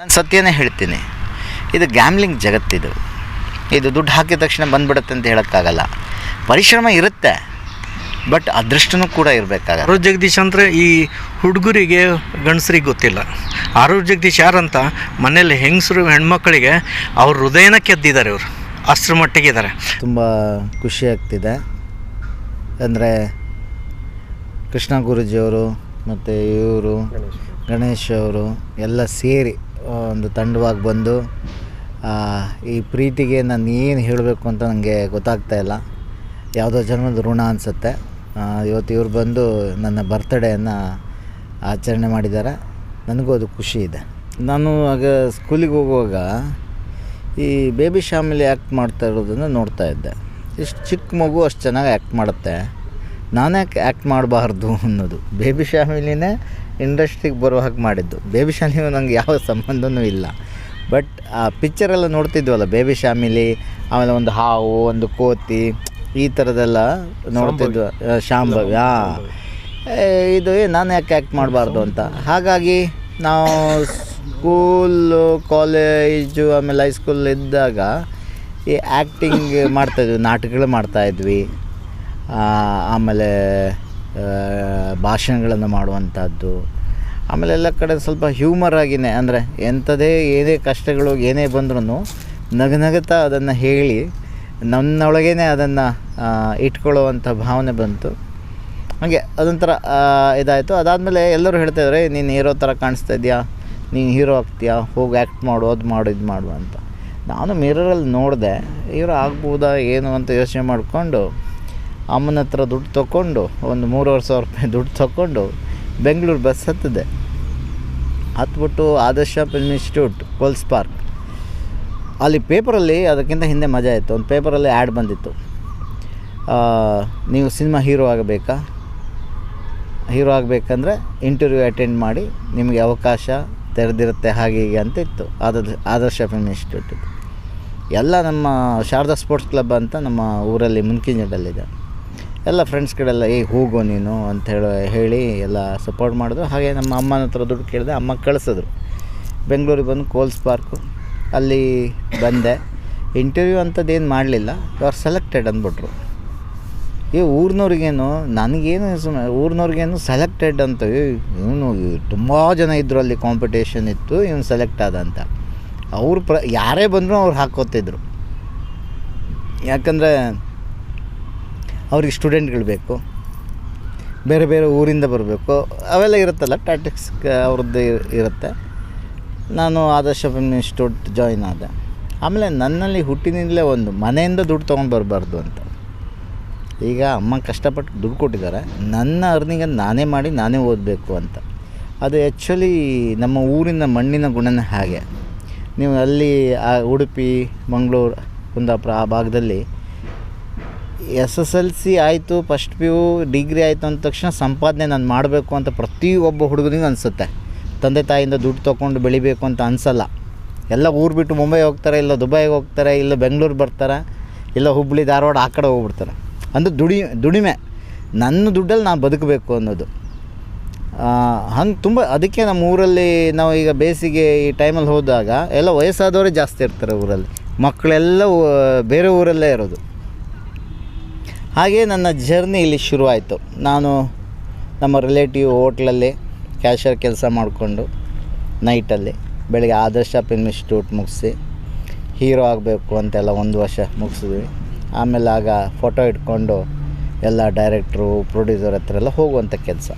ನಾನು ಸತ್ಯನೇ ಹೇಳ್ತೀನಿ, ಇದು ಗ್ಯಾಮ್ಲಿಂಗ್ ಜಗತ್ತಿದು. ಇದು ದುಡ್ಡು ಹಾಕಿದ ತಕ್ಷಣ ಬಂದ್ಬಿಡುತ್ತೆ ಅಂತ ಹೇಳೋಕ್ಕಾಗಲ್ಲ. ಪರಿಶ್ರಮ ಇರುತ್ತೆ, ಬಟ್ ಅದೃಷ್ಟನೂ ಕೂಡ ಇರಬೇಕಾಗಲ್ಲ. ಆರೂರ್ ಜಗದೀಶ್ ಅಂದರೆ ಈ ಹುಡುಗರಿಗೆ ಗಂಡಸರಿಗೆ ಗೊತ್ತಿಲ್ಲ. ಆರೂರ್ ಜಗದೀಶ್ ಯಾರಂತ ಮನೇಲಿ ಹೆಂಗಸರು ಹೆಣ್ಮಕ್ಳಿಗೆ ಅವ್ರ ಹೃದಯನ ಕೆದ್ದಿದ್ದಾರೆ. ಇವರು ಅಷ್ಟರ ಮಟ್ಟಿಗಿದ್ದಾರೆ. ತುಂಬ ಖುಷಿ ಆಗ್ತಿದೆ. ಅಂದರೆ ಕೃಷ್ಣ ಗುರೂಜಿಯವರು ಮತ್ತು ಇವರು ಗಣೇಶ್ ಅವರು ಎಲ್ಲ ಸೇರಿ ಒಂದು ತಂಡವಾಗಿ ಬಂದು ಈ ಪ್ರೀತಿಗೆ ನಾನು ಏನು ಹೇಳಬೇಕು ಅಂತ ನನಗೆ ಗೊತ್ತಾಗ್ತಾ ಇಲ್ಲ. ಯಾವುದೋ ಜನ್ಮದ ಋಣ ಅನಿಸುತ್ತೆ. ಇವತ್ತು ಇವ್ರು ಬಂದು ನನ್ನ ಬರ್ತ್ಡೇಯನ್ನು ಆಚರಣೆ ಮಾಡಿದ್ದಾರೆ. ನನಗೂ ಅದು ಖುಷಿ ಇದೆ. ನಾನು ಆಗ ಸ್ಕೂಲಿಗೆ ಹೋಗುವಾಗ ಈ ಬೇಬಿ ಶಾಮಿಲಿ ಆ್ಯಕ್ಟ್ ಮಾಡ್ತಾ ಇರೋದನ್ನು ನೋಡ್ತಾ ಇದ್ದೆ. ಎಷ್ಟು ಚಿಕ್ಕ ಮಗು ಅಷ್ಟು ಚೆನ್ನಾಗಿ ಆ್ಯಕ್ಟ್ ಮಾಡುತ್ತೆ, ನಾನೇ ಆ್ಯಕ್ಟ್ ಮಾಡಬಾರ್ದು ಅನ್ನೋದು. ಬೇಬಿ ಶಾಮಿಲಿನೇ ಇಂಡಸ್ಟ್ರಿಗೆ ಬರೋ ಹಾಗೆ ಮಾಡಿದ್ದು. ಬೇಬಿ ಶಾಮಿಲಿ ನನಗೆ ಯಾವ ಸಂಬಂಧವೂ ಇಲ್ಲ. ಬಟ್ ಆ ಪಿಕ್ಚರೆಲ್ಲ ನೋಡ್ತಿದ್ವಲ್ಲ, ಬೇಬಿ ಶಾಮಿಲಿ, ಆಮೇಲೆ ಒಂದು ಹಾವು, ಒಂದು ಕೋತಿ, ಈ ಥರದ್ದೆಲ್ಲ ನೋಡ್ತಿದ್ವು. ಶಾಂಭವಿ, ಇದು ನಾನು ಯಾಕೆ ಆ್ಯಕ್ಟ್ ಮಾಡಬಾರ್ದು ಅಂತ. ಹಾಗಾಗಿ ನಾವು ಸ್ಕೂಲು, ಕಾಲೇಜು, ಆಮೇಲೆ ಹೈಸ್ಕೂಲ್ ಇದ್ದಾಗ ಈ ಆ್ಯಕ್ಟಿಂಗ್ ಮಾಡ್ತಾಯಿದ್ವಿ, ನಾಟಕಗಳು ಮಾಡ್ತಾಯಿದ್ವಿ. ಆಮೇಲೆ ಭಾಷಣಗಳನ್ನು ಮಾಡುವಂಥದ್ದು. ಆಮೇಲೆ ಎಲ್ಲ ಕಡೆ ಸ್ವಲ್ಪ ಹ್ಯೂಮರ್ ಆಗಿಯೇ, ಅಂದರೆ ಎಂಥದೇ ಏನೇ ಕಷ್ಟಗಳು ಏನೇ ಬಂದ್ರೂ ನಗುತ್ತಾ ಅದನ್ನು ಹೇಳಿ ನನ್ನೊಳಗೇ ಅದನ್ನು ಇಟ್ಕೊಳ್ಳುವಂಥ ಭಾವನೆ ಬಂತು. ಹಾಗೆ ಅದೊಂಥರ ಇದಾಯಿತು. ಅದಾದಮೇಲೆ ಎಲ್ಲರೂ ಹೇಳ್ತಾಯಿದ್ರೆ, ನೀನು ಹೀರೋ ಥರ ಕಾಣಿಸ್ತಾ ಇದೆಯಾ, ನೀನು ಹೀರೋ ಆಗ್ತೀಯಾ, ಹೋಗಿ ಆ್ಯಕ್ಟ್ ಮಾಡು, ಅದು ಮಾಡು, ಇದು ಮಾಡು ಅಂತ. ನಾನು ಮಿರರಲ್ಲಿ ನೋಡಿದೆ, ಹೀರೋ ಆಗ್ಬೋದಾ ಏನು ಅಂತ ಯೋಚನೆ ಮಾಡಿಕೊಂಡು ಅಮ್ಮನ ಹತ್ರ ದುಡ್ಡು ತೊಗೊಂಡು ಒಂದು 3,500 ರೂಪಾಯಿ ದುಡ್ಡು ತೊಗೊಂಡು ಬೆಂಗಳೂರು ಬಸ್ ಹತ್ಬಿಟ್ಟು ಆದರ್ಶ ಫಿಲ್ಮ್ ಇನ್ಸ್ಟಿಟ್ಯೂಟ್, ಕೋಲ್ಸ್ ಪಾರ್ಕ್, ಅಲ್ಲಿ ಪೇಪರಲ್ಲಿ, ಅದಕ್ಕಿಂತ ಹಿಂದೆ ಮಜಾ ಇತ್ತು, ಒಂದು ಪೇಪರಲ್ಲಿ ಆ್ಯಡ್ ಬಂದಿತ್ತು, ನೀವು ಸಿನಿಮಾ ಹೀರೋ ಆಗಬೇಕಂದ್ರೆ ಇಂಟರ್ವ್ಯೂ ಅಟೆಂಡ್ ಮಾಡಿ, ನಿಮಗೆ ಅವಕಾಶ ತೆರೆದಿರುತ್ತೆ, ಹಾಗೆ ಹೀಗೆ ಅಂತ ಇತ್ತು. ಆದರ್ಶ ಫಿಲ್ಮ್ ಇನ್ಸ್ಟಿಟ್ಯೂಟ್ ಎಲ್ಲ ನಮ್ಮ ಶಾರದಾ ಸ್ಪೋರ್ಟ್ಸ್ ಕ್ಲಬ್ ಅಂತ ನಮ್ಮ ಊರಲ್ಲಿ ಮುನ್ಕಿಂಜಡಲ್ಲಿದೆ. ಎಲ್ಲ ಫ್ರೆಂಡ್ಸ್ಗಳೆಲ್ಲ ಹೋಗೋ ನೀನು ಅಂತ ಹೇಳಿ ಎಲ್ಲ ಸಪೋರ್ಟ್ ಮಾಡಿದ್ರು. ಹಾಗೆ ನಮ್ಮ ಅಮ್ಮನ ಹತ್ರ ದುಡ್ಡು ಕೇಳಿದೆ, ಅಮ್ಮ ಕಳಿಸಿದ್ರು. ಬೆಂಗಳೂರಿಗೆ ಬಂದು ಕೋಲ್ಸ್ ಪಾರ್ಕು ಅಲ್ಲಿ ಬಂದೆ. ಇಂಟರ್ವ್ಯೂ ಅಂಥದ್ದೇನು ಮಾಡಲಿಲ್ಲ, ಯು ಆರ್ ಸೆಲೆಕ್ಟೆಡ್ ಅಂದ್ಬಿಟ್ರು. ಊರಿನವ್ರಿಗೇನು, ನನಗೇನು ಊರಿನವ್ರಿಗೇನು ಸೆಲೆಕ್ಟೆಡ್ ಅಂತ, ಇವನು ತುಂಬ ಜನ ಇದ್ದರು, ಅಲ್ಲಿ ಕಾಂಪಿಟೇಷನ್ ಇತ್ತು, ಇವನು ಸೆಲೆಕ್ಟ್ ಆದ ಅಂತ. ಅವ್ರು ಯಾರೇ ಬಂದರೂ ಅವ್ರು ಹಾಕ್ಕೋತಿದ್ರು. ಯಾಕಂದರೆ ಅವ್ರಿಗೆ ಸ್ಟೂಡೆಂಟ್ಗಳು ಬೇಕು, ಬೇರೆ ಬೇರೆ ಊರಿಂದ ಬರಬೇಕು, ಅವೆಲ್ಲ ಇರುತ್ತಲ್ಲ, ಟ್ಯಾಟಿಕ್ಸ್ ಅವ್ರದ್ದು ಇರುತ್ತೆ. ನಾನು ಆದರ್ಶ ಫಿಲ್ಮ್ ಇನ್ಸ್ಟಿಟ್ಯೂಟ್ ಜಾಯಿನ್ ಆದೆ. ಆಮೇಲೆ ನನ್ನಲ್ಲಿ ಹುಟ್ಟಿನಿಂದಲೇ ಒಂದು ಮನೆಯಿಂದ ದುಡ್ಡು ತೊಗೊಂಡು ಬರಬಾರ್ದು ಅಂತ. ಈಗ ಅಮ್ಮ ಕಷ್ಟಪಟ್ಟು ದುಡ್ಡು ಕೊಟ್ಟಿದ್ದಾರೆ, ನನ್ನ ಅರ್ನಿಂಗನ್ನು ನಾನೇ ಮಾಡಿ ನಾನೇ ಓದಬೇಕು ಅಂತ. ಅದು ಆ್ಯಕ್ಚುಲಿ ನಮ್ಮ ಊರಿನ ಮಣ್ಣಿನ ಗುಣನೇ ಹಾಗೆ. ನೀವು ಅಲ್ಲಿ ಉಡುಪಿ, ಮಂಗಳೂರು, ಕುಂದಾಪುರ ಆ ಭಾಗದಲ್ಲಿ SSLC ಆಯಿತು, ಫಸ್ಟ್ PU, ಡಿಗ್ರಿ ಆಯಿತು ಅಂದ ತಕ್ಷಣ ಸಂಪಾದನೆ ನಾನು ಮಾಡಬೇಕು ಅಂತ ಪ್ರತಿಯೊಬ್ಬ ಹುಡುಗನಿಗೂ ಅನಿಸುತ್ತೆ. ತಂದೆ ತಾಯಿಯಿಂದ ದುಡ್ಡು ತೊಗೊಂಡು ಬೆಳಿಬೇಕು ಅಂತ ಅನಿಸಲ್ಲ. ಎಲ್ಲ ಊರು ಬಿಟ್ಟು ಮುಂಬೈ ಹೋಗ್ತಾರೆ, ಇಲ್ಲ ದುಬೈಗೆ ಹೋಗ್ತಾರೆ, ಇಲ್ಲ ಬೆಂಗಳೂರು ಬರ್ತಾರೆ, ಇಲ್ಲ ಹುಬ್ಬಳ್ಳಿ, ಧಾರವಾಡ ಆ ಕಡೆ ಹೋಗ್ಬಿಡ್ತಾರೆ. ಅಂದರೆ ದುಡಿಮೆ, ನನ್ನ ದುಡ್ಡಲ್ಲಿ ನಾನು ಬದುಕಬೇಕು ಅನ್ನೋದು. ಹಂಗೆ ತುಂಬ. ಅದಕ್ಕೆ ನಮ್ಮ ಊರಲ್ಲಿ ನಾವು ಈಗ ಬೇಸಿಗೆ ಈ ಟೈಮಲ್ಲಿ ಹೋದಾಗ ಎಲ್ಲ ವಯಸ್ಸಾದವರೇ ಜಾಸ್ತಿ ಇರ್ತಾರೆ ಊರಲ್ಲಿ, ಮಕ್ಕಳೆಲ್ಲ ಬೇರೆ ಊರಲ್ಲೇ ಇರೋದು. ಹಾಗೆ ನನ್ನ ಜರ್ನಿ ಇಲ್ಲಿ ಶುರುವಾಯಿತು. ನಾನು ನಮ್ಮ ರಿಲೇಟಿವ್ ಹೋಟ್ಲಲ್ಲಿ ಕ್ಯಾಶಿಯರ್ ಕೆಲಸ ಮಾಡಿಕೊಂಡು ನೈಟಲ್ಲಿ, ಬೆಳಗ್ಗೆ ಆದರ್ಶ ಫಿಲ್ಮ್ ಇನ್ಸ್ಟಿಟ್ಯೂಟ್ ಮುಗಿಸಿ ಹೀರೋ ಆಗಬೇಕು ಅಂತೆಲ್ಲ 1 ವರ್ಷ ಮುಗಿಸಿದ್ವಿ. ಆಮೇಲೆ ಆಗ ಫೋಟೋ ಇಟ್ಕೊಂಡು ಎಲ್ಲ ಡೈರೆಕ್ಟ್ರು, ಪ್ರೊಡ್ಯೂಸರ್ ಹತ್ರ ಎಲ್ಲ ಹೋಗುವಂಥ ಕೆಲಸ.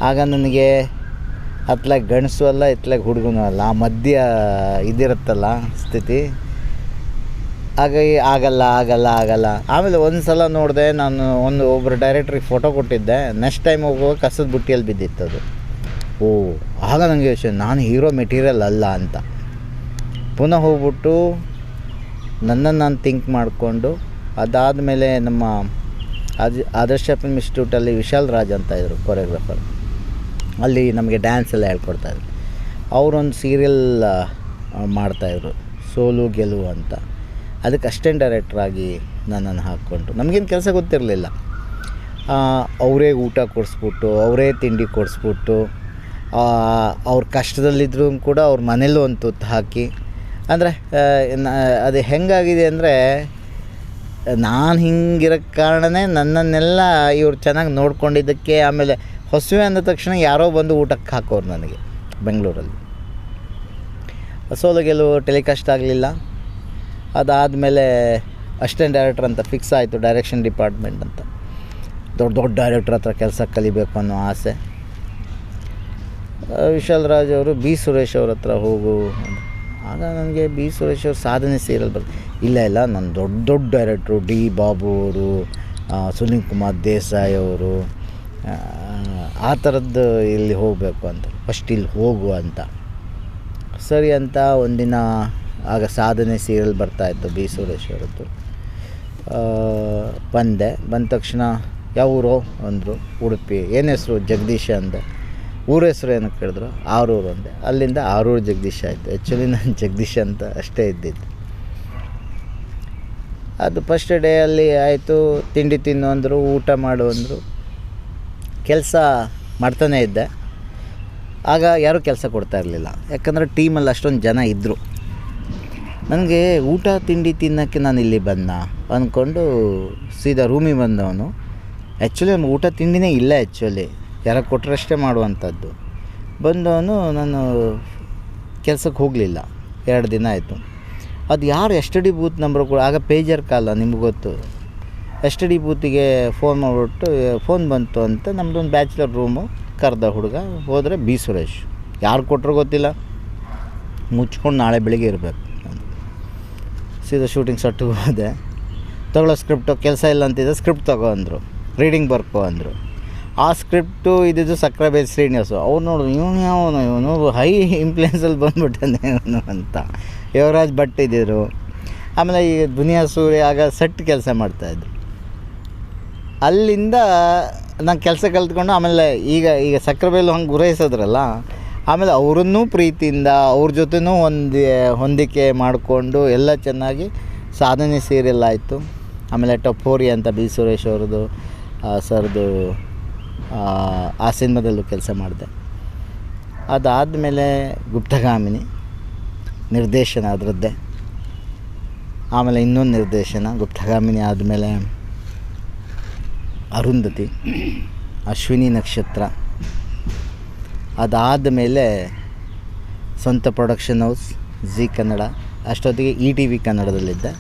ಆಗ ನನಗೆ ಅತ್ಲಾಗ ಗಂಡಸು ಅಲ್ಲ, ಇತ್ಲಾಗ ಹುಡುಗನೂ ಅಲ್ಲ, ಆ ಮಧ್ಯ ಇದಿರುತ್ತಲ್ಲ ಸ್ಥಿತಿ. ಹಾಗಾಗಿ ಆಗಲ್ಲ. ಆಮೇಲೆ ಒಂದು ಸಲ ನೋಡಿದೆ, ನಾನು ಒಬ್ಬರು ಡೈರೆಕ್ಟ್ರಿಗೆ ಫೋಟೋ ಕೊಟ್ಟಿದ್ದೆ. ನೆಕ್ಸ್ಟ್ ಟೈಮ್ ಹೋಗುವಾಗ ಕಸದ ಬುಟ್ಟಿಯಲ್ಲಿ ಬಿದ್ದಿತ್ತದು. ಆಗ ನನಗೆ ಯೋಚನೆ, ನಾನು ಹೀರೋ ಮೆಟೀರಿಯಲ್ ಅಲ್ಲ ಅಂತ. ಪುನಃ ಹೋಗ್ಬಿಟ್ಟು ನನ್ನನ್ನು ನಾನು ಥಿಂಕ್ ಮಾಡಿಕೊಂಡು, ಅದಾದಮೇಲೆ ನಮ್ಮ ಆದರ್ಶ ಫಿಲ್ಮ್ ಇನ್ಸ್ಟಿಟ್ಯೂಟಲ್ಲಿ ವಿಶಾಲ್ ರಾಜ್ ಅಂತ ಇದ್ದರು ಕೊರಿಯೋಗ್ರಾಫರ್, ಅಲ್ಲಿ ನಮಗೆ ಡ್ಯಾನ್ಸ್ ಎಲ್ಲ ಹೇಳ್ಕೊಡ್ತಾಯಿದ್ರು. ಅವರೊಂದು ಸೀರಿಯಲ್ ಮಾಡ್ತಾಯಿದ್ರು, ಸೋಲು ಗೆಲುವು ಅಂತ. ಅದಕ್ಕೆ ಅಸಿಸ್ಟೆಂಟ್ ಡೈರೆಕ್ಟ್ರಾಗಿ ನನ್ನನ್ನು ಹಾಕ್ಕೊಂಡು, ನಮಗೇನು ಕೆಲಸ ಗೊತ್ತಿರಲಿಲ್ಲ. ಅವರೇ ಊಟ ಕೊಡಿಸ್ಬಿಟ್ಟು, ಅವರೇ ತಿಂಡಿ ಕೊಡಿಸ್ಬಿಟ್ಟು, ಅವ್ರ ಕಷ್ಟದಲ್ಲಿದ್ದರೂ ಕೂಡ ಅವ್ರ ಮನೇಲೂ ಒಂದು ತುತ್ತು ಹಾಕಿ, ಅಂದರೆ ಅದು ಹೆಂಗಾಗಿದೆ ಅಂದರೆ, ನಾನು ಹಿಂಗಿರೋಕ್ಕೆ ಕಾರಣನೇ ನನ್ನನ್ನೆಲ್ಲ ಇವ್ರು ಚೆನ್ನಾಗಿ ನೋಡ್ಕೊಂಡಿದ್ದಕ್ಕೆ. ಆಮೇಲೆ ಹೊಸವೆ ಅಂದ ತಕ್ಷಣ ಯಾರೋ ಬಂದು ಊಟಕ್ಕೆ ಹಾಕೋರು ನನಗೆ ಬೆಂಗಳೂರಲ್ಲಿ. ಸೋಲು ಗೆಲುವು ಟೆಲಿಕಾಸ್ಟ್ ಆಗಲಿಲ್ಲ. ಅದಾದಮೇಲೆ ಅಸಿಸ್ಟೆಂಟ್ ಡೈರೆಕ್ಟರ್ ಅಂತ ಫಿಕ್ಸ್ ಆಯಿತು, ಡೈರೆಕ್ಷನ್ ಡಿಪಾರ್ಟ್ಮೆಂಟ್ ಅಂತ. ದೊಡ್ಡ ದೊಡ್ಡ ಡೈರೆಕ್ಟ್ರ್ ಹತ್ರ ಕೆಲಸ ಕಲಿಬೇಕು ಅನ್ನೋ ಆಸೆ. ವಿಶಾಲ್ ರಾಜ್ ಅವರು ಬಿ ಸುರೇಶ್ ಅವ್ರ ಹತ್ರ ಹೋಗು. ಆಗ ನನಗೆ ಬಿ ಸುರೇಶ್ ಅವ್ರ ಸಾಧನೆ ಸೀರಿಯಲ್ ಇಲ್ಲ ನಾನು ದೊಡ್ಡ ದೊಡ್ಡ ಡೈರೆಕ್ಟ್ರು ಡಿ ಬಾಬು ಅವರು, ಸುನೀಲ್ ಕುಮಾರ್ ದೇಸಾಯಿ ಅವರು, ಆ ಥರದ್ದು ಇಲ್ಲಿ ಹೋಗಬೇಕು ಅಂತ, ಫಸ್ಟ್ ಇಲ್ಲಿ ಹೋಗು ಅಂತ. ಸರಿ ಅಂತ ಒಂದಿನ ಆಗ ಸಾಧನೆ ಸೀರಿಯಲ್ ಬರ್ತಾಯಿತ್ತು ಬಿ ಸುರೇಶ್ ಅವರದ್ದು. ಬಂದ ತಕ್ಷಣ ಯಾವ ಊರು ಅಂದರು. ಉಡುಪಿ. ಏನು ಹೆಸರು? ಜಗದೀಶ ಅಂದೆ. ಊರ ಹೆಸರು ಏನಕ್ಕೆ ಕೇಳಿದ್ರು? ಆರೂರು ಅಂದೆ. ಅಲ್ಲಿಂದ ಆರೂರು ಜಗದೀಶ ಆಯಿತು. ಆ್ಯಕ್ಚುಲಿ ನಾನು ಜಗದೀಶ ಅಂತ ಅಷ್ಟೇ ಇದ್ದಿದ್ದು. ಅದು ಫಸ್ಟ್ ಡೇ ಅಲ್ಲಿ ಆಯಿತು. ತಿಂಡಿ ತಿನ್ನು ಅಂದರು, ಊಟ ಮಾಡು ಅಂದರು. ಕೆಲಸ ಮಾಡ್ತಾನೇ ಇದ್ದೆ. ಆಗ ಯಾರೂ ಕೆಲಸ ಕೊಡ್ತಾ ಇರಲಿಲ್ಲ, ಯಾಕಂದರೆ ಟೀಮಲ್ಲಿ ಅಷ್ಟೊಂದು ಜನ ಇದ್ದರು. ನನಗೆ ಊಟ ತಿಂಡಿ ತಿನ್ನೋಕ್ಕೆ ನಾನು ಇಲ್ಲಿ ಬಂದ ಅಂದ್ಕೊಂಡು ಸೀದಾ ರೂಮಿಗೆ ಬಂದವನು. ಆ್ಯಕ್ಚುಲಿ ಊಟ ತಿಂಡಿನೇ ಇಲ್ಲ, ಆ್ಯಕ್ಚುಲಿ ಯಾರೋ ಕೊಟ್ಟರಷ್ಟೇ ಮಾಡುವಂಥದ್ದು. ಬಂದವನು ನಾನು ಕೆಲಸಕ್ಕೆ ಹೋಗಲಿಲ್ಲ. 2 ದಿನ ಆಯಿತು. ಅದು ಯಾರು S T D booth number ಕೂಡ, ಆಗ ಪೇಜರ್ ಕಾಲ ನಿಮ್ಗೆ ಗೊತ್ತು. ಎಸ್ ಟಿ ಡಿ ಬೂತಿಗೆ ಫೋನ್ ಮಾಡಿಬಿಟ್ಟು ಫೋನ್ ಬಂತು ಅಂತ. ನಮ್ಮದೊಂದು ಬ್ಯಾಚುಲರ್ ರೂಮು. ಕರೆದ ಹುಡುಗ. ಹೋದರೆ ಬಿ ಸುರೇಶ್. ಯಾರು ಕೊಟ್ಟರು ಗೊತ್ತಿಲ್ಲ. ಮುಚ್ಕೊಂಡು ನಾಳೆ ಬೆಳಿಗ್ಗೆ ಇರಬೇಕು. ಸೀದಾ ಶೂಟಿಂಗ್ ಸೆಟ್ಟಿಗೆ ಹೋದೆ. ತೊಗೊಳ್ಳೋ ಸ್ಕ್ರಿಪ್ಟು ಕೆಲಸ ಇಲ್ಲ ಅಂತಿದ್ದೆ. ಸ್ಕ್ರಿಪ್ಟ್ ತಗೋ ಅಂದರು, ರೀಡಿಂಗ್ ಬರ್ಕೋ ಅಂದರು. ಆ ಸ್ಕ್ರಿಪ್ಟು ಇದ್ದಿದ್ದು ಸಕ್ರೆಬೇಲ್ ಶ್ರೀನಿವಾಸು. ಅವ್ರು ನೋಡು, ಇವನು ಹೈ ಇನ್ಫ್ಲುಯೆನ್ಸಲ್ಲಿ ಬಂದುಬಿಟ್ಟನೆ ಇವನು ಅಂತ. ಯುವರಾಜ್ ಭಟ್ ಇದ್ದಿದ್ರು. ಆಮೇಲೆ ಈ ದುನಿಯಾ ಸೂರ್ಯ ಆಗ ಸೆಟ್ ಕೆಲಸ ಮಾಡ್ತಾಯಿದ್ರು. ಅಲ್ಲಿಂದ ನಾನು ಕೆಲಸ ಕಲ್ತ್ಕೊಂಡು ಆಮೇಲೆ ಈಗ ಸಕ್ರೆಬೇಲು ಹಂಗೆ ಗುರೈಸಿದ್ರಲ್ಲ, ಆಮೇಲೆ ಅವರನ್ನೂ ಪ್ರೀತಿಯಿಂದ ಅವ್ರ ಜೊತೆನೂ ಹೊಂದಿಕೆ ಮಾಡಿಕೊಂಡು ಎಲ್ಲ ಚೆನ್ನಾಗಿ ಸಾಧನೆ ಸೀರಿಯಲ್ ಆಯಿತು. ಆಮೇಲೆ ಟಪೋರಿ ಅಂತ ಬಿ ಸುರೇಶ್ ಅವ್ರದ್ದು ಸರ್ದು ಆ ಸಿನಿಮಾದಲ್ಲೂ ಕೆಲಸ ಮಾಡಿದೆ. ಅದಾದಮೇಲೆ ಗುಪ್ತಗಾಮಿನಿ ನಿರ್ದೇಶನ ಅದರದ್ದೇ. ಆಮೇಲೆ ಇನ್ನೊಂದು ನಿರ್ದೇಶನ ಗುಪ್ತಗಾಮಿನಿ ಆದಮೇಲೆ ಅರುಂಧತಿ, ಅಶ್ವಿನಿ ನಕ್ಷತ್ರ. ಅದಾದಮೇಲೆ ಸ್ವಂತ ಪ್ರೊಡಕ್ಷನ್ ಹೌಸ್ ಜಿ ಕನ್ನಡ. ಅಷ್ಟೊತ್ತಿಗೆ ಇ ಟಿ ವಿ ಕನ್ನಡದಲ್ಲಿದ್ದೆ.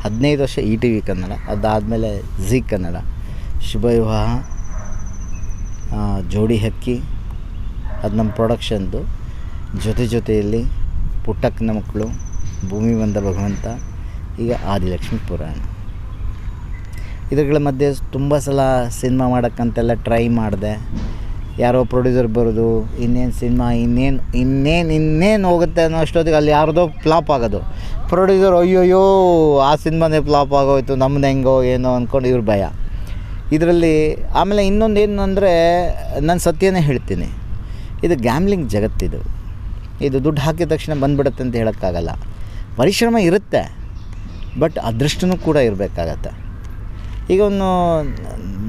15 ವರ್ಷ ಇ ಟಿ ವಿ ಕನ್ನಡ. ಅದಾದಮೇಲೆ ಜಿ ಕನ್ನಡ, ಶುಭವಿವಾಹ, ಜೋಡಿ ಹಕ್ಕಿ, ಅದು ನಮ್ಮ ಪ್ರೊಡಕ್ಷನ್ದು. ಜೊತೆಯಲ್ಲಿ ಪುಟ್ಟಕ್ಕನ ಮಕ್ಕಳು, ಭೂಮಿ ಬಂದ ಭಗವಂತ, ಈಗ ಆದಿಲಕ್ಷ್ಮಿ ಪುರಾಣ. ಇದ್ರಗಳ ಮಧ್ಯೆ ತುಂಬ ಸಲ ಸಿನಿಮಾ ಮಾಡೋಕ್ಕಂತೆಲ್ಲ ಟ್ರೈ ಮಾಡಿದೆ. ಯಾರೋ ಪ್ರೊಡ್ಯೂಸರ್ ಬರೋದು, ಇನ್ನೇನು ಸಿನಿಮಾ ಇನ್ನೇನು ಹೋಗುತ್ತೆ ಅನ್ನೋ ಅಷ್ಟೊತ್ತಿಗೆ ಅಲ್ಲಿ ಯಾರ್ದೋ ಫ್ಲಾಪ್ ಆಗೋದು. ಪ್ರೊಡ್ಯೂಸರ್ ಅಯ್ಯೋಯ್ಯೋ ಆ ಸಿನಿಮಾನೇ ಫ್ಲಾಪ್ ಆಗೋಯ್ತು, ನಮ್ದು ಹೆಂಗೋ ಏನೋ ಅಂದ್ಕೊಂಡು ಇವ್ರ ಭಯ ಇದರಲ್ಲಿ. ಆಮೇಲೆ ಇನ್ನೊಂದು ಏನು ಅಂದರೆ, ನಾನು ಸತ್ಯನೇ ಹೇಳ್ತೀನಿ, ಇದು ಗ್ಯಾಮ್ಲಿಂಗ್ ಜಗತ್ತಿದು. ಇದು ದುಡ್ಡು ಹಾಕಿದ ತಕ್ಷಣ ಬಂದುಬಿಡುತ್ತೆ ಅಂತ ಹೇಳೋಕ್ಕಾಗಲ್ಲ. ಪರಿಶ್ರಮ ಇರುತ್ತೆ, ಬಟ್ ಅದೃಷ್ಟನೂ ಕೂಡ ಇರಬೇಕಾಗತ್ತೆ. ಈಗ ಒಂದು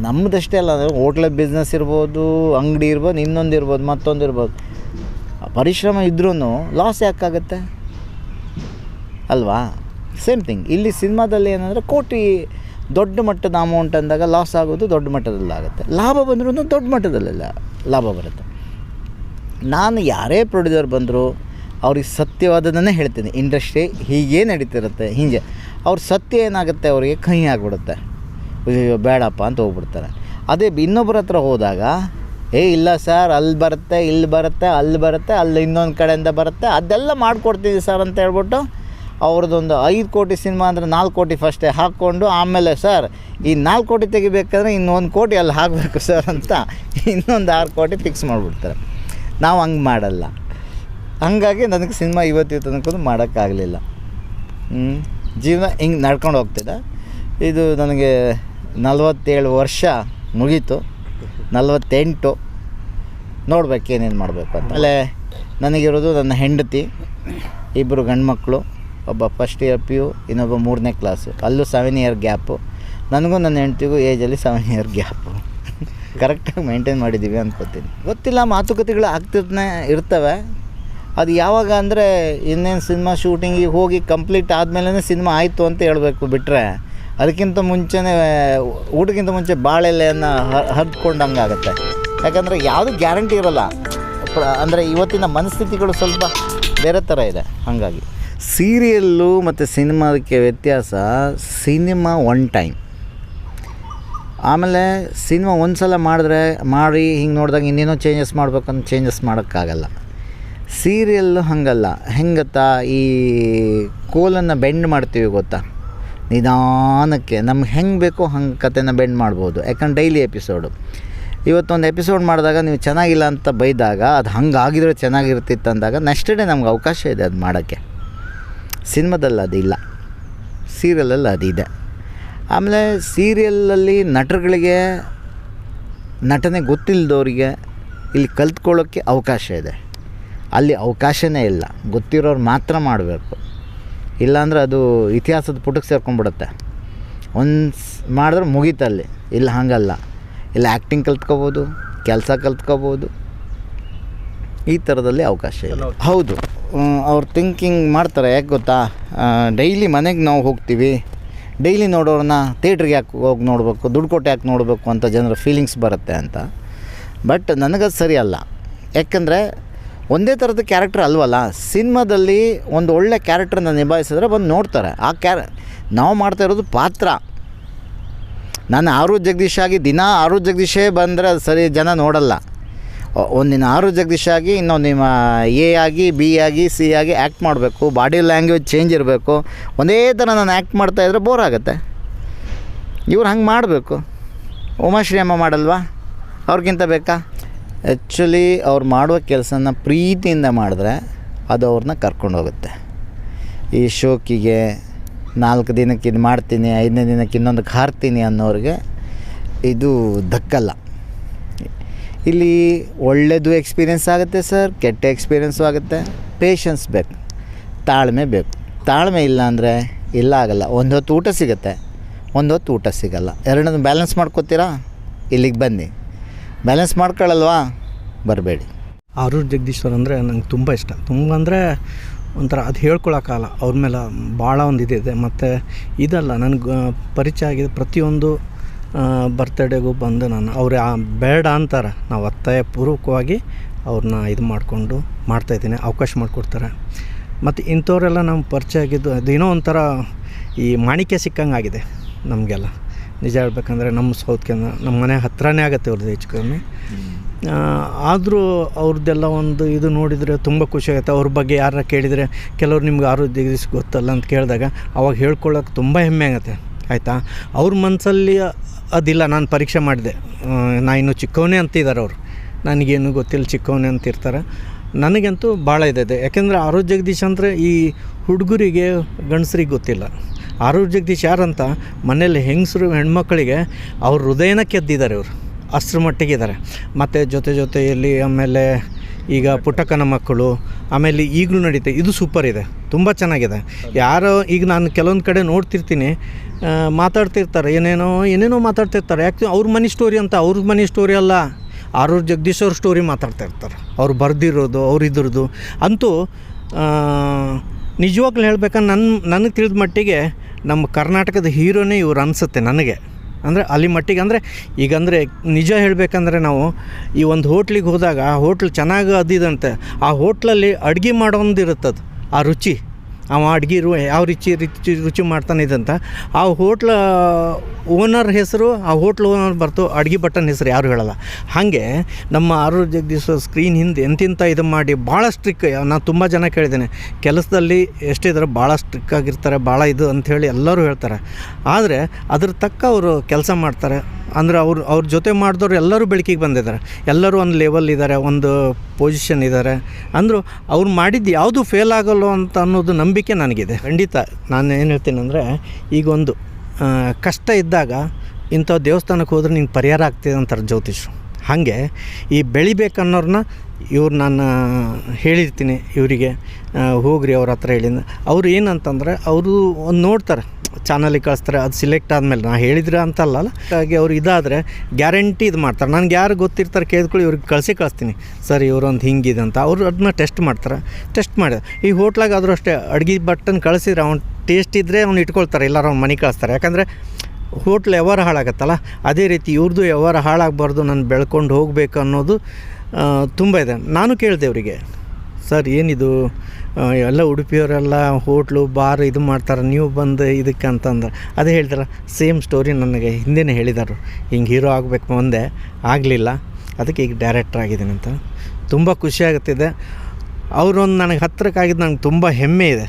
ನಮ್ಮದಷ್ಟೇ ಅಲ್ಲ, ಹೋಟ್ಲ ಬಿಸ್ನೆಸ್ ಇರ್ಬೋದು, ಅಂಗಡಿ ಇರ್ಬೋದು, ಇನ್ನೊಂದು ಇರ್ಬೋದು, ಮತ್ತೊಂದು ಇರ್ಬೋದು. ಪರಿಶ್ರಮ ಇದ್ರೂ ಲಾಸ್ ಯಾಕಾಗುತ್ತೆ ಅಲ್ವಾ? ಸೇಮ್ ಥಿಂಗ್ ಇಲ್ಲಿ ಸಿನಿಮಾದಲ್ಲಿ ಏನಂದರೆ, ಕೋಟಿ ದೊಡ್ಡ ಮಟ್ಟದ ಅಮೌಂಟ್ ಅಂದಾಗ ಲಾಸ್ ಆಗೋದು ದೊಡ್ಡ ಮಟ್ಟದಲ್ಲಾಗುತ್ತೆ. ಲಾಭ ಬಂದರೂ ದೊಡ್ಡ ಮಟ್ಟದಲ್ಲೆಲ್ಲ ಲಾಭ ಬರುತ್ತೆ. ನಾನು ಯಾರೇ ಪ್ರೊಡ್ಯೂಸರ್ ಬಂದರೂ ಅವ್ರಿಗೆ ಸತ್ಯವಾದದನ್ನೇ ಹೇಳ್ತೀನಿ. ಇಂಡಸ್ಟ್ರಿ ಹೀಗೇ ನಡೀತಿರುತ್ತೆ, ಹೀಗೆ ಅವ್ರ ಸತ್ಯ ಏನಾಗುತ್ತೆ, ಅವರಿಗೆ ಕಹಿ ಆಗಿಬಿಡುತ್ತೆ. ಅಯ್ಯೋ ಬೇಡಪ್ಪ ಅಂತ ಹೋಗ್ಬಿಡ್ತಾರೆ. ಅದೇ ಇನ್ನೊಬ್ಬರ ಹತ್ರ ಹೋದಾಗ, ಇಲ್ಲ ಸರ್ ಅಲ್ಲಿ ಬರುತ್ತೆ, ಇಲ್ಲಿ ಬರುತ್ತೆ, ಅಲ್ಲಿ ಬರುತ್ತೆ, ಅಲ್ಲಿ ಇನ್ನೊಂದು ಕಡೆಯಿಂದ ಬರುತ್ತೆ, ಅದೆಲ್ಲ ಮಾಡಿಕೊಡ್ತೀವಿ ಸರ್ ಅಂತ ಹೇಳ್ಬಿಟ್ಟು ಅವ್ರದ್ದೊಂದು 5 ಕೋಟಿ ಸಿನಿಮಾ ಅಂದರೆ 4 ಕೋಟಿ ಫಸ್ಟೇ ಹಾಕ್ಕೊಂಡು, ಆಮೇಲೆ ಸರ್ ಈ 4 ಕೋಟಿ ತೆಗಿಬೇಕಾದ್ರೆ ಇನ್ನೂ 1 ಕೋಟಿ ಅಲ್ಲಿ ಹಾಕಬೇಕು ಸರ್ ಅಂತ ಇನ್ನೊಂದು 6 ಕೋಟಿ ಫಿಕ್ಸ್ ಮಾಡಿಬಿಡ್ತಾರೆ. ನಾವು ಹಂಗೆ ಮಾಡಲ್ಲ. ಹಾಗಾಗಿ ನನಗೆ ಸಿನಿಮಾ ಇವತ್ತು ತನಕ ಮಾಡೋಕ್ಕಾಗಲಿಲ್ಲ. ಜೀವನ ಹಿಂಗೆ ನಡ್ಕೊಂಡು ಹೋಗ್ತಿದ್ದೆ. ಇದು ನನಗೆ 47 ವರ್ಷ ಮುಗೀತು, 48 ನೋಡ್ಬೇಕು ಏನೇನು ಮಾಡಬೇಕು ಅಂತ. ಆಮೇಲೆ ನನಗಿರೋದು ನನ್ನ ಹೆಂಡತಿ, 2 ಗಂಡು ಮಕ್ಕಳು, ಒಬ್ಬ ಫಸ್ಟ್ ಇಯರ್ PU, ಇನ್ನೊಬ್ಬ 3ನೇ ಕ್ಲಾಸು. ಅಲ್ಲೂ 7 ಇಯರ್ ಗ್ಯಾಪು. ನನಗೂ ನನ್ನ ಹೆಂಡತಿಗೂ ಏಜಲ್ಲಿ 7 ಇಯರ್ ಗ್ಯಾಪು. ಕರೆಕ್ಟಾಗಿ ಮೇಂಟೈನ್ ಮಾಡಿದ್ದೀವಿ ಅಂದ್ಕೋತೀನಿ. ಗೊತ್ತಿಲ್ಲ, ಮಾತುಕತೆಗಳು ಇರ್ತವೆ. ಅದು ಯಾವಾಗ ಅಂದರೆ ಇನ್ನೇನು ಸಿನಿಮಾ ಶೂಟಿಂಗಿಗೆ ಹೋಗಿ ಕಂಪ್ಲೀಟ್ ಆದಮೇಲೆ ಸಿನಿಮಾ ಆಯಿತು ಅಂತ ಹೇಳಬೇಕು, ಬಿಟ್ಟರೆ ಅದಕ್ಕಿಂತ ಮುಂಚೆನೇ ಊಟಕ್ಕಿಂತ ಮುಂಚೆ ಬಾಳೆಲೆಯನ್ನು ಹರ್ದ್ಕೊಂಡಂಗೆ ಆಗುತ್ತೆ. ಯಾಕಂದರೆ ಯಾವುದು ಗ್ಯಾರಂಟಿ ಇರೋಲ್ಲ. ಅಂದರೆ ಇವತ್ತಿನ ಮನಸ್ಥಿತಿಗಳು ಸ್ವಲ್ಪ ಬೇರೆ ಥರ ಇದೆ. ಹಾಗಾಗಿ ಸೀರಿಯಲ್ಲು ಮತ್ತು ಸಿನಿಮಾದಕ್ಕೆ ವ್ಯತ್ಯಾಸ, ಸಿನಿಮಾ ಒನ್ ಟೈಮ್, ಆಮೇಲೆ ಸಿನಿಮಾ ಒಂದು ಸಲ ಮಾಡಿ ಹಿಂಗೆ ನೋಡಿದಾಗ ಇನ್ನೇನೋ ಚೇಂಜಸ್ ಮಾಡ್ಬೇಕಂತ ಚೇಂಜಸ್ ಮಾಡೋಕ್ಕಾಗಲ್ಲ. ಸೀರಿಯಲ್ಲು ಹಾಗಲ್ಲ. ಹೆಂಗೆ ಗೊತ್ತಾ, ಈ ಕೋಲನ್ನು ಬೆಂಡ್ ಮಾಡ್ತೀವಿ ಗೊತ್ತಾ, ನಿಧಾನಕ್ಕೆ ನಮ್ಗೆ ಹೆಂಗೆ ಬೇಕೋ ಹಂಗೆ ಕಥೆನ ಬೆಂಡ್ ಮಾಡ್ಬೋದು. ಯಾಕಂದ್ರೆ ಡೈಲಿ ಎಪಿಸೋಡು. ಇವತ್ತೊಂದು ಎಪಿಸೋಡ್ ಮಾಡಿದಾಗ ನೀವು ಚೆನ್ನಾಗಿಲ್ಲ ಅಂತ ಬೈದಾಗ ಅದು ಹಂಗೆ ಆಗಿದ್ರೆ ಚೆನ್ನಾಗಿರ್ತಿತ್ತು ಅಂದಾಗ ನೆಕ್ಸ್ಟ್ ಡೇ ನಮ್ಗೆ ಅವಕಾಶ ಇದೆ ಅದು ಮಾಡೋಕ್ಕೆ. ಸಿನಿಮಾದಲ್ಲಿ ಅದಿಲ್ಲ, ಸೀರಿಯಲಲ್ಲಿ ಅದಿದೆ. ಆಮೇಲೆ ಸೀರಿಯಲಲ್ಲಿ ನಟರುಗಳಿಗೆ ನಟನೆ ಗೊತ್ತಿಲ್ಲದವ್ರಿಗೆ ಇಲ್ಲಿ ಕಲ್ತ್ಕೊಳ್ಳೋಕ್ಕೆ ಅವಕಾಶ ಇದೆ. ಅಲ್ಲಿ ಅವಕಾಶವೇ ಇಲ್ಲ, ಗೊತ್ತಿರೋರು ಮಾತ್ರ ಮಾಡಬೇಕು. ಇಲ್ಲಾಂದ್ರೆ ಅದು ಇತಿಹಾಸದ ಪುಟಕ್ಕೆ ಸೇರ್ಕೊಂಡ್ಬಿಡುತ್ತೆ. ಮಾಡಿದ್ರೆ ಮುಗೀತಲ್ಲಿ. ಇಲ್ಲ ಹಾಗಲ್ಲ, ಇಲ್ಲ ಆ್ಯಕ್ಟಿಂಗ್ ಕಲ್ತ್ಕೋಬೋದು, ಕೆಲಸ ಕಲ್ತ್ಕೋಬೋದು, ಈ ಥರದಲ್ಲಿ ಅವಕಾಶ ಇದೆ. ಹೌದು, ಅವ್ರು ಥಿಂಕಿಂಗ್ ಮಾಡ್ತಾರೆ. ಯಾಕೆ ಗೊತ್ತಾ, ಡೈಲಿ ಮನೆಗೆ ನಾವು ಹೋಗ್ತೀವಿ, ಡೈಲಿ ನೋಡೋರನ್ನ ಥಿಯೇಟ್ರಿಗೆ ಯಾಕೆ ಹೋಗಿ ನೋಡಬೇಕು, ದುಡ್ಡು ಕೊಟ್ಟು ಯಾಕೆ ನೋಡಬೇಕು ಅಂತ ಜನರ ಫೀಲಿಂಗ್ಸ್ ಬರುತ್ತೆ ಅಂತ. ಬಟ್ ನನಗದು ಸರಿ ಅಲ್ಲ. ಯಾಕಂದರೆ ಒಂದೇ ಥರದ ಕ್ಯಾರೆಕ್ಟರ್ ಅಲ್ವಲ್ಲ. ಸಿನಿಮಾದಲ್ಲಿ ಒಂದು ಒಳ್ಳೆ ಕ್ಯಾರೆಕ್ಟ್ರನ್ನ ನಿಭಾಯಿಸಿದ್ರೆ ಬಂದು ನೋಡ್ತಾರೆ. ನಾವು ಮಾಡ್ತಾ ಇರೋದು ಪಾತ್ರ. ನಾನು ಆರು ಜಗದೀಶ್ ಆಗಿ ದಿನ ಆರು ಜಗದೀಶೇ ಬಂದರೆ ಅದು ಸರಿ, ಜನ ನೋಡಲ್ಲ. ಒಂದಿನ ಆರು ಜಗದೀಶ್ ಆಗಿ ಇನ್ನೊಂದು ನಿಮ್ಮ ಎ ಆಗಿ ಬಿ ಆಗಿ ಸಿ ಆಗಿ ಆ್ಯಕ್ಟ್ ಮಾಡಬೇಕು, ಬಾಡಿ ಲ್ಯಾಂಗ್ವೇಜ್ ಚೇಂಜ್ ಇರಬೇಕು. ಒಂದೇ ಥರ ನಾನು ಆ್ಯಕ್ಟ್ ಮಾಡ್ತಾಯಿದ್ರೆ ಬೋರ್ ಆಗುತ್ತೆ. ಇವ್ರು ಹಂಗೆ ಮಾಡಬೇಕು. ಉಮಾಶ್ರೀ ಅಮ್ಮ ಮಾಡಲ್ವಾ, ಅವ್ರಿಗಿಂತ ಬೇಕಾ? ಆ್ಯಕ್ಚುಲಿ ಅವ್ರು ಮಾಡುವ ಕೆಲಸನ ಪ್ರೀತಿಯಿಂದ ಮಾಡಿದ್ರೆ ಅದು ಅವ್ರನ್ನ ಕರ್ಕೊಂಡು ಹೋಗುತ್ತೆ. ಈ ಶೋಕಿಗೆ 4 ದಿನಕ್ಕೆ ಇದು ಮಾಡ್ತೀನಿ, 5ನೇ ದಿನಕ್ಕೆ ಇನ್ನೊಂದಕ್ಕೆ ಹಾರ್ತೀನಿ ಅನ್ನೋರಿಗೆ ಇದು ದಕ್ಕಲ್ಲ. ಇಲ್ಲಿ ಒಳ್ಳೆಯದು ಎಕ್ಸ್ಪೀರಿಯೆನ್ಸ್ ಆಗುತ್ತೆ ಸರ್, ಕೆಟ್ಟ ಎಕ್ಸ್ಪೀರಿಯೆನ್ಸು ಆಗುತ್ತೆ. ಪೇಷನ್ಸ್ ಬೇಕು, ತಾಳ್ಮೆ ಬೇಕು. ತಾಳ್ಮೆ ಇಲ್ಲ ಅಂದರೆ ಇಲ್ಲ, ಆಗಲ್ಲ. ಒಂದು ಹೊತ್ತು ಊಟ ಸಿಗುತ್ತೆ, ಒಂದು ಹೊತ್ತು ಊಟ ಸಿಗಲ್ಲ. ಎರಡನ್ನೂ ಬ್ಯಾಲೆನ್ಸ್ ಮಾಡ್ಕೋತೀರಾ, ಇಲ್ಲಿಗೆ ಬನ್ನಿ. ಬ್ಯಾಲೆನ್ಸ್ ಮಾಡ್ಕೊಳ್ಳಲ್ವಾ, ಬರಬೇಡಿ. ಆರೂರು ಜಗದೀಶ್ವರ್ ಅಂದರೆ ನಂಗೆ ತುಂಬ ಇಷ್ಟ. ತುಂಬ ಅಂದರೆ ಒಂಥರ ಅದು ಹೇಳ್ಕೊಳಕ್ಕಾಗಲ್ಲ. ಅವ್ರ ಮೇಲೆ ಭಾಳ ಒಂದು ಇದಿದೆ. ಮತ್ತು ಇದಲ್ಲ, ನನಗೆ ಪರಿಚಯ ಆಗಿದೆ. ಪ್ರತಿಯೊಂದು ಬರ್ತ್ಡೇಗೂ ಬಂದು ನಾನು ಅವ್ರು ಬೇಡ ಅಂತಾರೆ, ನಾವು ಒತ್ತಾಯಪೂರ್ವಕವಾಗಿ ಅವ್ರನ್ನ ಇದು ಮಾಡಿಕೊಂಡು ಮಾಡ್ತಾಯಿದ್ದೀನಿ, ಅವಕಾಶ ಮಾಡಿಕೊಡ್ತಾರೆ. ಮತ್ತು ಇಂಥವರೆಲ್ಲ ನಮ್ಗೆ ಪರಿಚಯ ಆಗಿದ್ದು ಅದೇನೋ ಒಂಥರ ಈ ಮಾಣಿಕ್ಯ ಸಿಕ್ಕಂಗೆ ಆಗಿದೆ ನಮಗೆಲ್ಲ. ನಿಜ ಹೇಳ್ಬೇಕಂದ್ರೆ ನಮ್ಮ ಸೌತ್ ಕೇಂದ್ರ ನಮ್ಮ ಮನೆ ಹತ್ರನೇ ಆಗುತ್ತೆ ಅವ್ರದ್ದು ಹೆಚ್ಚು ಕಮ್ಮಿ. ಆದರೂ ಅವ್ರದ್ದೆಲ್ಲ ಒಂದು ಇದು ನೋಡಿದರೆ ತುಂಬ ಖುಷಿ ಆಗುತ್ತೆ. ಅವ್ರ ಬಗ್ಗೆ ಯಾರ ಕೇಳಿದರೆ, ಕೆಲವ್ರು ನಿಮ್ಗೆ ಆರೋಗ್ಯ ಜಗದೀಶ್ ಗೊತ್ತಲ್ಲ ಅಂತ ಕೇಳಿದಾಗ ಅವಾಗ ಹೇಳ್ಕೊಳ್ಳೋಕೆ ತುಂಬ ಹೆಮ್ಮೆ ಆಗುತ್ತೆ. ಆಯಿತಾ, ಅವ್ರ ಮನಸ್ಸಲ್ಲಿ ಅದಿಲ್ಲ. ನಾನು ಪರೀಕ್ಷೆ ಮಾಡಿದೆ, ನಾನು ಇನ್ನೂ ಚಿಕ್ಕವನೇ ಅಂತಿದ್ದಾರೆ ಅವರು, ನನಗೇನು ಗೊತ್ತಿಲ್ಲ ಚಿಕ್ಕವನೇ ಅಂತಿರ್ತಾರೆ. ನನಗಂತೂ ಭಾಳ ಇದೆ. ಯಾಕೆಂದರೆ ಆರೋಗ್ಯ ಜಗದೀಶ್ ಅಂದರೆ ಈ ಹುಡುಗರಿಗೆ ಗಂಡಸ್ರಿಗೆ ಗೊತ್ತಿಲ್ಲ. ಆರೂರು ಜಗದೀಶ್ ಯಾರಂತ ಮನೇಲಿ ಹೆಂಗಸರು ಹೆಣ್ಮಕ್ಳಿಗೆ ಅವ್ರ ಹೃದಯನ ಕೆದ್ದಿದ್ದಾರೆ. ಅವರು ಅಷ್ಟರ ಮಟ್ಟಿಗಿದ್ದಾರೆ. ಮತ್ತು ಜೊತೆಯಲ್ಲಿ ಆಮೇಲೆ ಈಗ ಪುಟ್ಟಕ್ಕನ ಮಕ್ಕಳು, ಆಮೇಲೆ ಈಗಲೂ ನಡೀತೆ. ಇದು ಸೂಪರ್ ಇದೆ, ತುಂಬ ಚೆನ್ನಾಗಿದೆ. ಯಾರೋ ಈಗ ನಾನು ಕೆಲವೊಂದು ಕಡೆ ನೋಡ್ತಿರ್ತೀನಿ, ಮಾತಾಡ್ತಿರ್ತಾರೆ, ಏನೇನೋ ಮಾತಾಡ್ತಿರ್ತಾರೆ. ಯಾಕೆ ಅವ್ರ ಮನೆ ಸ್ಟೋರಿ ಅಂತ, ಅವ್ರ ಮನೆ ಸ್ಟೋರಿ ಅಲ್ಲ, ಆರೂರು ಜಗದೀಶ್ ಅವ್ರ ಸ್ಟೋರಿ ಮಾತಾಡ್ತಾ ಇರ್ತಾರೆ. ಅವ್ರು ಬರೆದಿರೋದು, ಅವ್ರು ಇದ್ರದ್ದು ಅಂತೂ ನಿಜವಾಗ್ಲೂ ಹೇಳ್ಬೇಕಂದ್ರೆ ನನಗೆ ತಿಳಿದ ಮಟ್ಟಿಗೆ ನಮ್ಮ ಕರ್ನಾಟಕದ ಹೀರೋನೇ ಇವ್ರು ಅನಿಸುತ್ತೆ ನನಗೆ. ಅಂದರೆ ಅಲ್ಲಿ ಮಟ್ಟಿಗೆ ಅಂದರೆ ಈಗಂದರೆ ನಿಜ ಹೇಳಬೇಕಂದ್ರೆ ನಾವು ಈ ಒಂದು ಹೋಟ್ಲಿಗೆ ಹೋದಾಗ ಆ ಹೋಟ್ಲ್ ಚೆನ್ನಾಗಿ ಅದಿದಂತೆ, ಆ ಹೋಟ್ಲಲ್ಲಿ ಅಡುಗೆ ಮಾಡೋಂದಿರುತ್ತದು, ಆ ರುಚಿ, ಅವ ಅಡುಗೆ ಯಾವ ರುಚಿ ಮಾಡ್ತಾನಿದಂತ ಆ ಹೋಟ್ಲ ಓನರ್ ಹೆಸರು, ಆ ಹೋಟ್ಲ್ ಓನರ್ ಬರ್ತು, ಅಡುಗೆ ಬಟನ್ ಹೆಸರು ಯಾರು ಹೇಳಲ್ಲ. ಹಾಗೆ ನಮ್ಮ ಆರೂರು ಜಗದೀಶ್ ಸ್ಕ್ರೀನ್ ಹಿಂದೆ ಎಂತಿಂತ ಇದು ಮಾಡಿ ಭಾಳ ಸ್ಟ್ರಿಕ್. ನಾನು ತುಂಬ ಜನ ಕೇಳಿದ್ದೇನೆ, ಕೆಲಸದಲ್ಲಿ ಎಷ್ಟಿದ್ರೆ ಭಾಳ ಸ್ಟ್ರಿಕ್ ಆಗಿರ್ತಾರೆ, ಭಾಳ ಇದು ಅಂಥೇಳಿ ಎಲ್ಲರೂ ಹೇಳ್ತಾರೆ. ಆದರೆ ಅದ್ರ ತಕ್ಕ ಅವರು ಕೆಲಸ ಮಾಡ್ತಾರೆ. ಅಂದರೆ ಅವ್ರ ಜೊತೆ ಮಾಡಿದವರು ಎಲ್ಲರೂ ಬೆಳಕಿಗೆ ಬಂದಿದ್ದಾರೆ, ಎಲ್ಲರೂ ಒಂದು ಲೆವೆಲ್ ಇದ್ದಾರೆ, ಒಂದು ಪೊಸಿಷನ್ ಇದ್ದಾರೆ. ಅಂದರೂ ಅವ್ರು ಮಾಡಿದ್ದು ಯಾವುದು ಫೇಲ್ ಆಗಲ್ಲ ಅಂತ ಅನ್ನೋದು ನಂಬಿಕೆ ನನಗಿದೆ. ಖಂಡಿತ ನಾನು ಏನು ಹೇಳ್ತೀನಿ ಅಂದರೆ, ಈಗೊಂದು ಕಷ್ಟ ಇದ್ದಾಗ ಇಂಥ ದೇವಸ್ಥಾನಕ್ಕೆ ಹೋದ್ರೆ ನಿಂಗೆ ಪರಿಹಾರ ಆಗ್ತಿದೆ ಅಂತಾರೆ ಜ್ಯೋತಿಷರು. ಹಾಗೆ ಈ ಬೆಳಿಬೇಕನ್ನೋರನ್ನ ನಾನು ಹೇಳಿರ್ತೀನಿ ಇವರಿಗೆ, ಹೋಗ್ರಿ ಅವ್ರ ಹತ್ರ ಹೇಳಿದ. ಅವ್ರು ಏನಂತಂದರೆ ಅವರು ಒಂದು ನೋಡ್ತಾರೆ, ಚಾನಲಿಗೆ ಕಳಿಸ್ತಾರೆ. ಅದು ಸಿಲೆಕ್ಟ್ ಆದಮೇಲೆ ನಾ ಹೇಳಿದ್ರೆ ಅಂತಲ್ಲ, ಹಾಗೆ ಅವ್ರು ಇದಾದರೆ ಗ್ಯಾರಂಟಿ ಇದು ಮಾಡ್ತಾರೆ. ನನಗೆ ಯಾರು ಗೊತ್ತಿರ್ತಾರೆ ಕೇಳ್ಕೊಳ್ಳಿ, ಇವ್ರಿಗೆ ಕಳಿಸ್ತೀನಿ ಸರ್ ಇವರೊಂದು ಹಿಂಗಿದೆ ಅಂತ. ಅವರು ಅದನ್ನ ಟೆಸ್ಟ್ ಮಾಡ್ತಾರೆ. ಟೆಸ್ಟ್ ಮಾಡಿದ ಈ ಹೋಟ್ಲಾಗ ಆದರೂ ಅಷ್ಟೇ, ಅಡುಗೆ ಬಟ್ಟನ್ನು ಕಳಿಸಿದ್ರೆ ಅವ್ನು ಟೇಸ್ಟ್ ಇದ್ದರೆ ಅವ್ನು ಇಟ್ಕೊಳ್ತಾರೆ, ಎಲ್ಲರೂ ಅವ್ನು ಮನೆಗೆ ಕಳಿಸ್ತಾರೆ. ಯಾಕಂದರೆ ಹೋಟ್ಲ್ ವ್ಯವಹಾರ ಹಾಳಾಗತ್ತಲ್ಲ, ಅದೇ ರೀತಿ ಇವ್ರದ್ದು ವ್ಯವಹಾರ ಹಾಳಾಗಬಾರ್ದು, ನಾನು ಬೆಳ್ಕೊಂಡು ಹೋಗಬೇಕು ಅನ್ನೋದು ತುಂಬ ಇದೆ. ನಾನು ಕೇಳಿದೆ ಅವರಿಗೆ, ಸರ್ ಏನಿದು ಎಲ್ಲ ಉಡುಪಿಯವರೆಲ್ಲ ಹೋಟ್ಲು ಬಾರ್ ಇದು ಮಾಡ್ತಾರೆ, ನೀವು ಬಂದು ಇದಕ್ಕೆ ಅಂತಂದ್ರೆ ಅದೇ ಹೇಳ್ತಾರೆ. ಸೇಮ್ ಸ್ಟೋರಿ ನನಗೆ ಹಿಂದೆನೇ ಹೇಳಿದರು, ಹಿಂಗೆ ಹೀರೋ ಆಗಬೇಕು ಮುಂದೆ ಆಗಲಿಲ್ಲ, ಅದಕ್ಕೆ ಈಗ ಡೈರೆಕ್ಟ್ರ್ ಆಗಿದ್ದೀನಿ ಅಂತ. ತುಂಬ ಖುಷಿಯಾಗುತ್ತಿದೆ. ಅವರೊಂದು ನನಗೆ ಹತ್ತಿರಕ್ಕಾಗಿದ್ದು ನನಗೆ ತುಂಬ ಹೆಮ್ಮೆ ಇದೆ.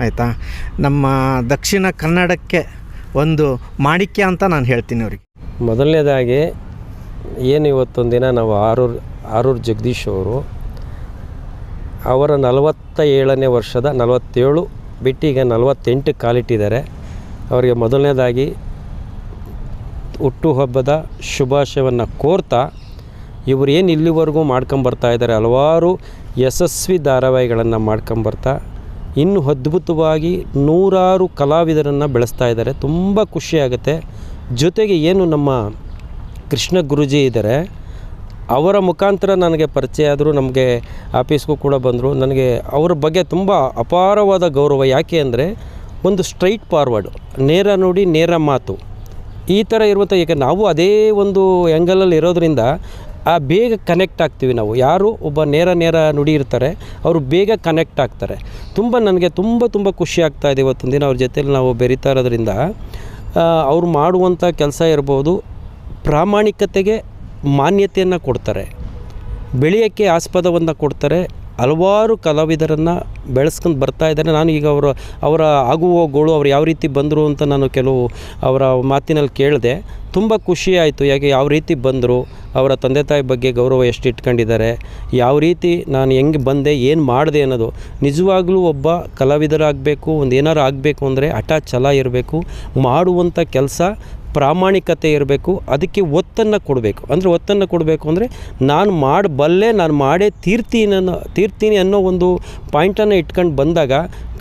ಆಯಿತಾ, ನಮ್ಮ ದಕ್ಷಿಣ ಕನ್ನಡಕ್ಕೆ ಒಂದು ಮಾಣಿಕ್ಯ ಅಂತ ನಾನು ಹೇಳ್ತೀನಿ ಅವ್ರಿಗೆ. ಮೊದಲನೇದಾಗಿ ಏನು ಇವತ್ತೊಂದು ದಿನ ನಾವು ಆರೂರು ಜಗದೀಶ್ ಅವರು ಅವರ 47ನೇ ವರ್ಷದ 47 ಬಿಟ್ಟು ಈಗ 48 ಕಾಲಿಟ್ಟಿದ್ದಾರೆ. ಅವರಿಗೆ ಮೊದಲನೇದಾಗಿ ಹುಟ್ಟುಹಬ್ಬದ ಶುಭಾಶಯವನ್ನು ಕೋರ್ತಾ, ಇವರು ಏನು ಇಲ್ಲಿವರೆಗೂ ಮಾಡ್ಕೊಂಬರ್ತಾ ಇದ್ದಾರೆ, ಹಲವಾರು ಯಶಸ್ವಿ ಧಾರಾವಾಹಿಗಳನ್ನು ಮಾಡ್ಕೊಂಬರ್ತಾ ಇನ್ನೂ ಅದ್ಭುತವಾಗಿ ನೂರಾರು ಕಲಾವಿದರನ್ನು ಬೆಳೆಸ್ತಾ ಇದ್ದಾರೆ. ತುಂಬ ಖುಷಿಯಾಗುತ್ತೆ. ಜೊತೆಗೆ ಏನು ನಮ್ಮ ಕೃಷ್ಣ ಗುರೂಜಿ ಇದ್ದಾರೆ, ಅವರ ಮುಖಾಂತರ ನನಗೆ ಪರಿಚಯ ಆದರು, ನಮಗೆ ಆಫೀಸ್ಗೂ ಕೂಡ ಬಂದರು. ನನಗೆ ಅವರ ಬಗ್ಗೆ ತುಂಬ ಅಪಾರವಾದ ಗೌರವ. ಯಾಕೆ ಅಂದರೆ ಒಂದು ಸ್ಟ್ರೈಟ್ ಫಾರ್ವರ್ಡು, ನೇರ ನುಡಿ ನೇರ ಮಾತು, ಈ ಥರ ಇರುವಂಥ. ಈಗ ನಾವು ಅದೇ ಒಂದು ಆ್ಯಂಗಲಲ್ಲಿ ಇರೋದರಿಂದ ಬೇಗ ಕನೆಕ್ಟ್ ಆಗ್ತೀವಿ ನಾವು. ಯಾರು ಒಬ್ಬ ನೇರ ನುಡಿ ಇರ್ತಾರೆ ಅವರು ಬೇಗ ಕನೆಕ್ಟ್ ಆಗ್ತಾರೆ. ನನಗೆ ತುಂಬ ಖುಷಿ ಆಗ್ತಾಯಿದೆ ಇವತ್ತೊಂದು ದಿನ ಅವ್ರ ಜೊತೆಲಿ ನಾವು ಬೆರೀತಾ ಇರೋದ್ರಿಂದ. ಅವ್ರು ಮಾಡುವಂಥ ಕೆಲಸ ಇರ್ಬೋದು, ಪ್ರಾಮಾಣಿಕತೆಗೆ ಮಾನ್ಯತೆಯನ್ನು ಕೊಡ್ತಾರೆ, ಬೆಳೆಯೋಕ್ಕೆ ಆಸ್ಪದವನ್ನು ಕೊಡ್ತಾರೆ, ಹಲವಾರು ಕಲಾವಿದರನ್ನು ಬೆಳೆಸ್ಕೊಂಡು ಬರ್ತಾ ಇದ್ದಾರೆ. ನಾನು ಈಗ ಅವರ ಆಗುಹೋಗುಗಳು ಅವ್ರು ಯಾವ ರೀತಿ ಬಂದರು ಅಂತ ನಾನು ಕೆಲವು ಅವರ ಮಾತಿನಲ್ಲಿ ಕೇಳಿದೆ. ತುಂಬ ಖುಷಿ ಆಯಿತು. ಯಾವ ರೀತಿ ಬಂದರು, ಅವರ ತಂದೆ ತಾಯಿ ಬಗ್ಗೆ ಗೌರವ ಎಷ್ಟು ಇಟ್ಕೊಂಡಿದ್ದಾರೆ, ಯಾವ ರೀತಿ ನಾನು ಹೆಂಗೆ ಬಂದೆ, ಏನು ಮಾಡಿದೆ ಅನ್ನೋದು. ನಿಜವಾಗ್ಲೂ ಒಬ್ಬ ಕಲಾವಿದರಾಗಬೇಕು, ಒಂದು ಏನಾರು ಆಗಬೇಕು ಅಂದರೆ ಹಠ ಛಲ ಇರಬೇಕು, ಮಾಡುವಂಥ ಕೆಲಸ ಪ್ರಾಮಾಣಿಕತೆ ಇರಬೇಕು, ಅದಕ್ಕೆ ಒತ್ತನ್ನು ಕೊಡಬೇಕು. ಒತ್ತನ್ನು ಕೊಡಬೇಕು ಅಂದರೆ ನಾನು ಮಾಡಬಲ್ಲೆ, ನಾನು ಮಾಡೇ ತೀರ್ತೀನಿ ಅನ್ನೋ ಒಂದು ಪಾಯಿಂಟನ್ನು ಇಟ್ಕೊಂಡು ಬಂದಾಗ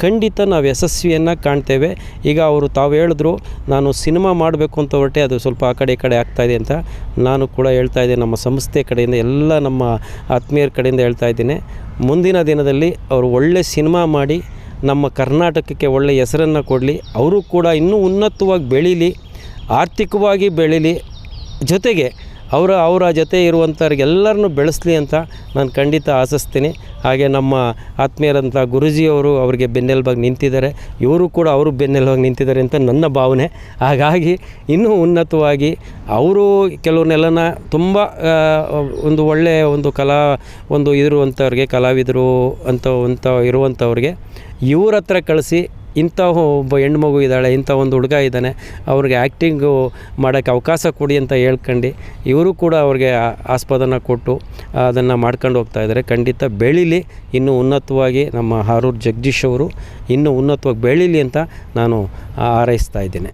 ಖಂಡಿತ ನಾವು ಯಶಸ್ವಿಯನ್ನು ಕಾಣ್ತೇವೆ. ಈಗ ತಾವು ಹೇಳಿದ್ರು ನಾನು ಸಿನಿಮಾ ಮಾಡಬೇಕು ಅಂತ ಹೊರಟೆ, ಅದು ಸ್ವಲ್ಪ ಆ ಕಡೆ ಈ ಕಡೆ ಆಗ್ತಾಯಿದೆ ಅಂತ. ನಾನು ಕೂಡ ಹೇಳ್ತಾ ಇದ್ದೆ, ನಮ್ಮ ಸಂಸ್ಥೆ ಕಡೆಯಿಂದ ಎಲ್ಲ ನಮ್ಮ ಆತ್ಮೀಯರ ಕಡೆಯಿಂದ ಹೇಳ್ತಾ ಇದ್ದೀನಿ, ಮುಂದಿನ ದಿನದಲ್ಲಿ ಅವರು ಒಳ್ಳೆ ಸಿನಿಮಾ ಮಾಡಿ ನಮ್ಮ ಕರ್ನಾಟಕಕ್ಕೆ ಒಳ್ಳೆ ಹೆಸರನ್ನು ಕೊಡಲಿ, ಅವರು ಕೂಡ ಇನ್ನೂ ಉನ್ನತವಾಗಿ ಬೆಳೀಲಿ, ಆರ್ಥಿಕವಾಗಿ ಬೆಳೀಲಿ, ಜೊತೆಗೆ ಅವರ ಜೊತೆ ಇರುವಂಥವ್ರಿಗೆಲ್ಲರನ್ನೂ ಬೆಳೆಸಲಿ ಅಂತ ನಾನು ಖಂಡಿತ ಆಶಿಸ್ತೀನಿ. ಹಾಗೆ ನಮ್ಮ ಆತ್ಮೀಯರಂಥ ಗುರೂಜಿಯವರು ಅವರಿಗೆ ಬೆನ್ನೆಲುಬಾಗಿ ನಿಂತಿದ್ದಾರೆ, ಇವರು ಕೂಡ ಅವರು ಬೆನ್ನೆಲುಬಾಗಿ ನಿಂತಿದ್ದಾರೆ ಅಂತ ನನ್ನ ಭಾವನೆ. ಹಾಗಾಗಿ ಇನ್ನೂ ಉನ್ನತವಾಗಿ ಅವರು ಕೆಲವ್ರನ್ನೆಲ್ಲನ ತುಂಬ ಒಂದು ಒಳ್ಳೆಯ ಒಂದು ಇರುವಂಥವ್ರಿಗೆ, ಕಲಾವಿದರು ಅಂತ ಇರುವಂಥವ್ರಿಗೆ ಇವ್ರ ಹತ್ರ ಕಳಿಸಿ, ಇಂಥ ಒಬ್ಬ ಹೆಣ್ಮಗು ಇದ್ದಾಳೆ, ಇಂಥ ಒಂದು ಹುಡುಗ ಇದ್ದಾನೆ, ಅವ್ರಿಗೆ ಆ್ಯಕ್ಟಿಂಗು ಮಾಡೋಕ್ಕೆ ಅವಕಾಶ ಕೊಡಿ ಅಂತ ಹೇಳ್ಕೊಂಡು ಇವರು ಕೂಡ ಅವ್ರಿಗೆ ಆಸ್ಪದನ ಕೊಟ್ಟು ಅದನ್ನು ಮಾಡ್ಕೊಂಡು ಹೋಗ್ತಾ ಇದ್ದಾರೆ. ಖಂಡಿತ ಬೆಳೀಲಿ, ಇನ್ನೂ ಉನ್ನತವಾಗಿ ನಮ್ಮ ಆರೂರು ಜಗದೀಶ್ ಅವರು ಇನ್ನೂ ಉನ್ನತವಾಗಿ ಬೆಳೀಲಿ ಅಂತ ನಾನು ಹಾರೈಸ್ತಾ ಇದ್ದೇನೆ.